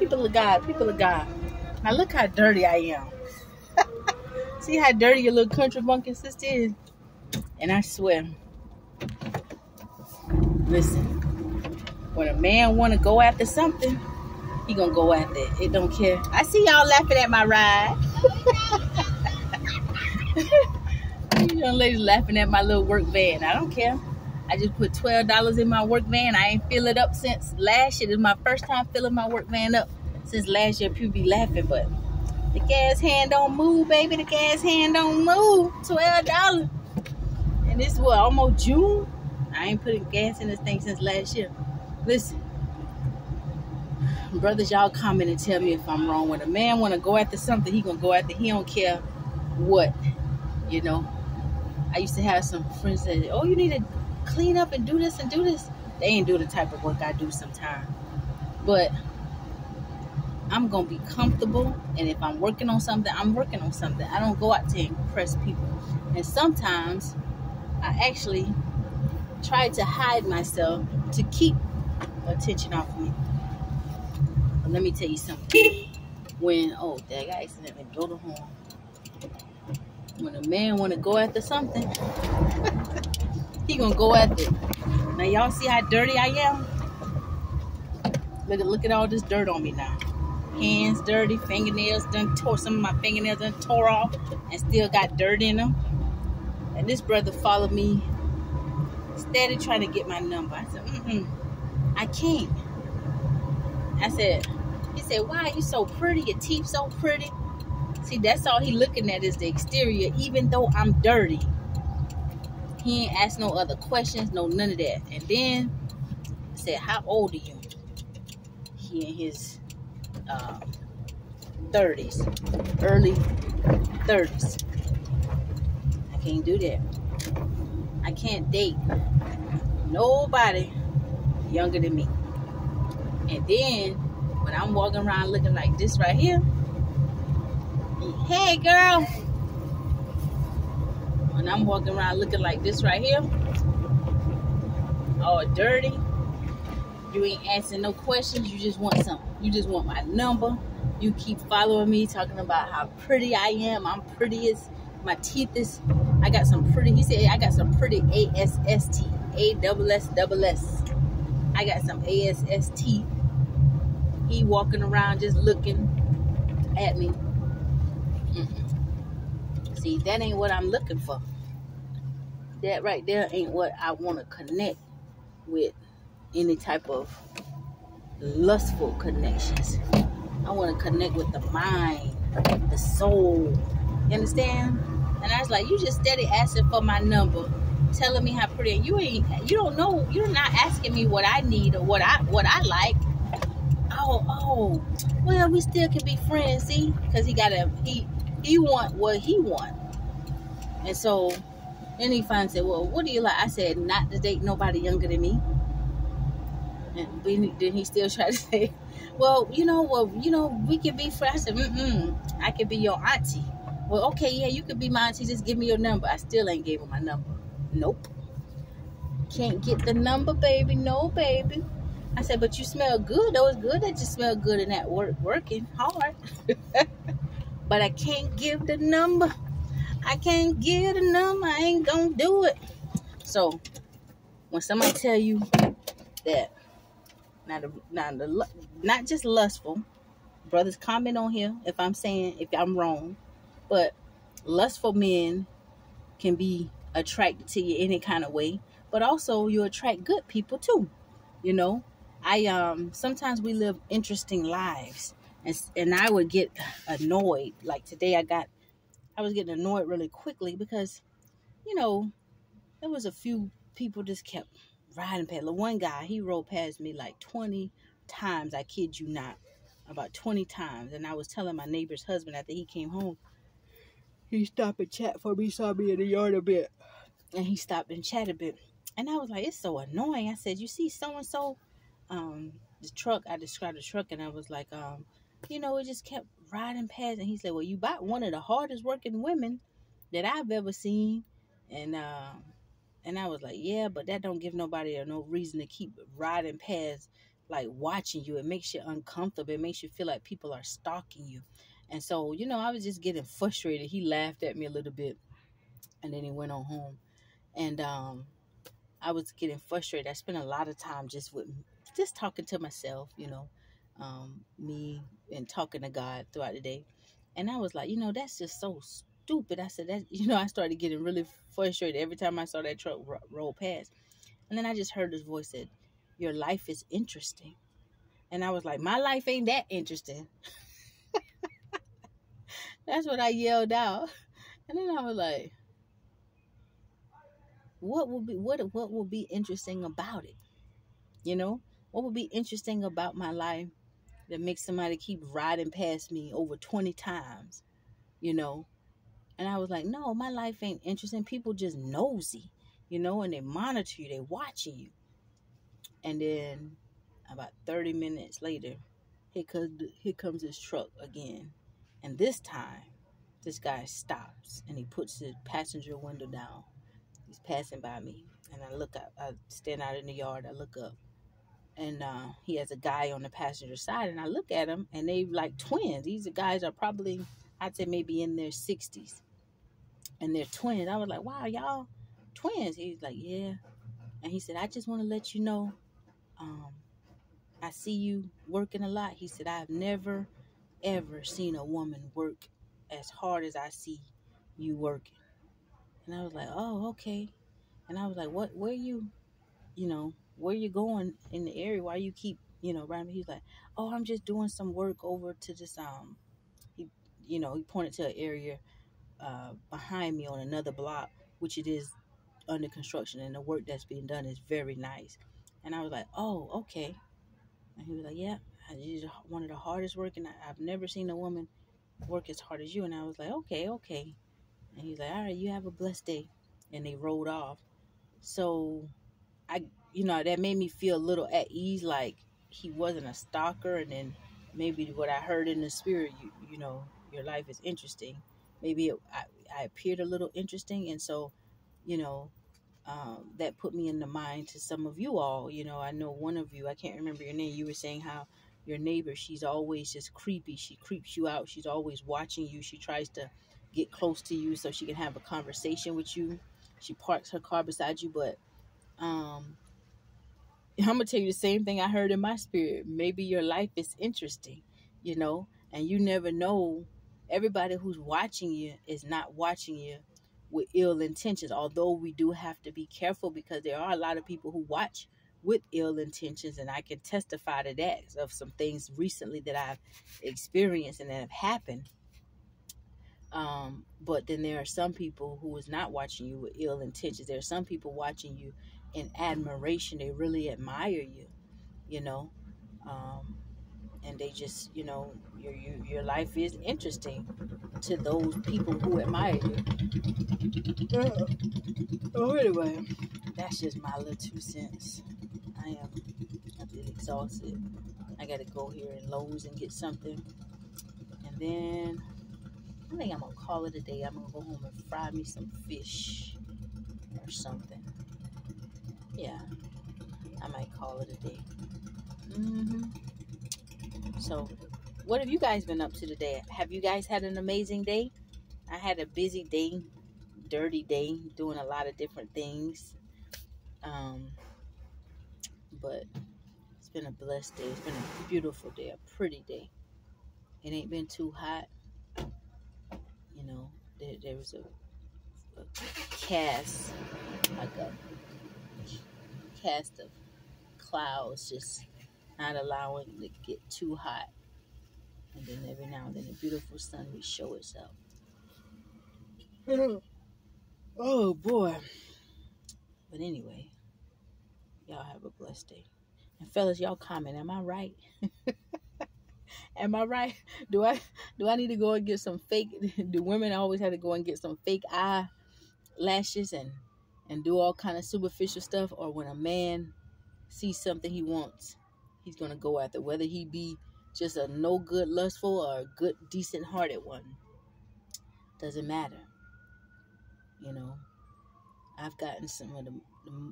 People of God, people of God. Now look how dirty I am. See how dirty your little country bumpkin sister is? And I swear, listen, when a man want to go after something, he gonna go after it. It don't care. I see y'all laughing at my ride. You young ladies laughing at my little work van. I don't care. I just put $12 in my work van. I ain't fill it up since last year. This is my first time filling my work van up since last year. People be laughing, but the gas hand don't move, baby. The gas hand don't move. $12. And this is what, almost June? I ain't putting gas in this thing since last year. Listen, brothers, y'all comment and tell me if I'm wrong. When a man want to go after something, he gonna go after. He don't care what, you know. I used to have some friends that, oh, you need to clean up and do this and do this. They ain't do the type of work I do sometimes. But I'm going to be comfortable. And if I'm working on something, I'm working on something. I don't go out to impress people. And sometimes I actually try to hide myself to keep attention off of me. But let me tell you something. When, oh, dang, I accidentally blow the horn. When a man want to go after something, he gonna go after it. Now y'all see how dirty I am? Look at all this dirt on me now. Hands dirty, fingernails done tore. Some of my fingernails done tore off and still got dirt in them. And this brother followed me, steady trying to get my number. I said, I can't. He said, why are you so pretty? Your teeth so pretty. See, that's all he looking at is the exterior, even though I'm dirty. He ain't asked no other questions, no none of that. And then I said, how old are you? He in his 30s, early 30s. I can't do that. I can't date nobody younger than me. And then when I'm walking around looking like this right here, hey girl. When I'm walking around looking like this right here, all dirty, you ain't asking no questions, you just want something. You just want my number. You keep following me, talking about how pretty I am. I'm prettiest. My teeth is, I got some pretty, he said, I got some pretty ASST, ASSS. I got some ASST. He walking around just looking at me. See, that ain't what I'm looking for. That right there ain't what I want to connect with. Any type of lustful connections. I want to connect with the mind, the soul. You understand? And I was like, you just steady asking for my number, telling me how pretty. You don't know. You're not asking me what I need or what I like. Oh. Well, we still can be friends, see? Because he want what he want. And so then he finally said, well, what do you like? I said, not to date nobody younger than me. And then he still tried to say, well, we can be friends. I said, I could be your auntie. Well, okay, yeah, you could be my auntie. Just give me your number. I still ain't gave him my number. Nope. Can't get the number, baby. No, baby. I said, but you smell good. Though it's good that you smell good in that working hard. But I can't give the number. I can't give the number. I ain't gonna do it. So when somebody tell you that, not just lustful, brothers comment on here if I'm wrong, but lustful men can be attracted to you any kind of way, but also you attract good people too. You know, sometimes we live interesting lives, and I would get annoyed. Like today, I was getting annoyed really quickly because, there was a few people just kept riding past. One guy, he rode past me like 20 times. I kid you not, about 20 times. And I was telling my neighbor's husband after he came home, he stopped and chat for me, saw me in the yard a bit. And he stopped and chat a bit. And I was like, it's so annoying. I said, you see so-and-so, the truck, I described the truck, and I was like, it just kept riding past. And he said, well, you bought one of the hardest working women that I've ever seen. And I was like, yeah, but that don't give nobody no reason to keep riding past like watching you. It makes you uncomfortable. It makes you feel like people are stalking you. And so, I was just getting frustrated. He laughed at me a little bit, and then he went on home. And I was getting frustrated. I spent a lot of time just talking to myself, me and talking to God throughout the day. And I was like, that's just so stupid. I said that, I started getting really frustrated every time I saw that truck roll past. And then I just heard this voice said, your life is interesting. And I was like, my life ain't that interesting. That's what I yelled out. And then I was like, what will be interesting about it? What would be interesting about my life that makes somebody keep riding past me over 20 times, And I was like, no, my life ain't interesting. People just nosy, and they monitor you, they watching you. And then about 30 minutes later, here comes this truck again. And this time, this guy stops and he puts his passenger window down. He's passing by me. And I look up, I stand out in the yard, I look up. And he has a guy on the passenger side. And I look at him, and they like twins. These guys are probably, I'd say maybe in their 60s. And they're twins. I was like, wow, y'all twins. He's like, yeah. And he said, I just want to let you know, I see you working a lot. He said, I've never, ever seen a woman work as hard as I see you working. And I was like, oh, okay. And I was like, where you going in the area? Why you keep, around me? He's like, oh, I'm just doing some work over to this, he pointed to an area behind me on another block, which it is under construction, and the work that's being done is very nice. And I was like, oh, okay. And he was like, yeah, you're one of the hardest working. I've never seen a woman work as hard as you. And I was like, okay. And he's like, all right, you have a blessed day. And they rolled off. So that made me feel a little at ease, like he wasn't a stalker. And then maybe what I heard in the spirit, your life is interesting. Maybe I appeared a little interesting. And so, that put me in the mind to some of you all. I know one of you, I can't remember your name, you were saying how your neighbor, she's always just creepy. She creeps you out. She's always watching you. She tries to get close to you so she can have a conversation with you. She parks her car beside you, but I'm going to tell you the same thing I heard in my spirit. Maybe your life is interesting, and you never know. Everybody who's watching you is not watching you with ill intentions, although we do have to be careful, because there are a lot of people who watch with ill intentions, and I can testify to that, of some things recently that I've experienced and that have happened. But then there are some people who is not watching you with ill intentions. There are some people watching you in admiration. They really admire you, and they just, your life is interesting to those people who admire you. Oh, anyway, that's just my little 2 cents. I am a bit exhausted. I got to go here in Lowe's and get something. And then I think I'm going to call it a day. I'm going to go home and fry me some fish or something. Yeah, I might call it a day. So, what have you guys been up to today? Have you guys had an amazing day? I had a busy day, dirty day, doing a lot of different things. But it's been a blessed day. It's been a beautiful day, a pretty day. It ain't been too hot. There was a cast, like a cast of clouds, just not allowing it to get too hot. And then every now and then a beautiful sun will show itself. Oh boy. But anyway, y'all have a blessed day. And fellas, y'all comment, am I right? Am I right? Do I need to go and get some fake, do women always have to go and get some fake eyelashes and do all kind of superficial stuff? Or when a man sees something he wants, he's going to go after, whether he be just a no good lustful or a good decent hearted one? Doesn't matter. I've gotten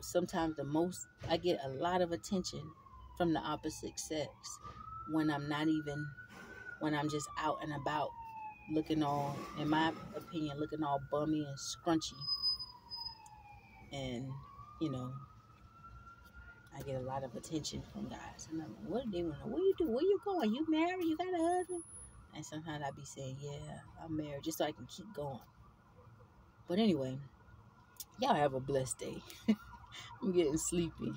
sometimes the most, I get a lot of attention from the opposite sex when I'm just out and about looking all, in my opinion, looking all bummy and scrunchy. And, you know, I get a lot of attention from guys. And I'm like, what do they want? What do you do? Where you going? You married? You got a husband? And sometimes I be saying, yeah, I'm married, just so I can keep going. But anyway, y'all have a blessed day. I'm getting sleepy.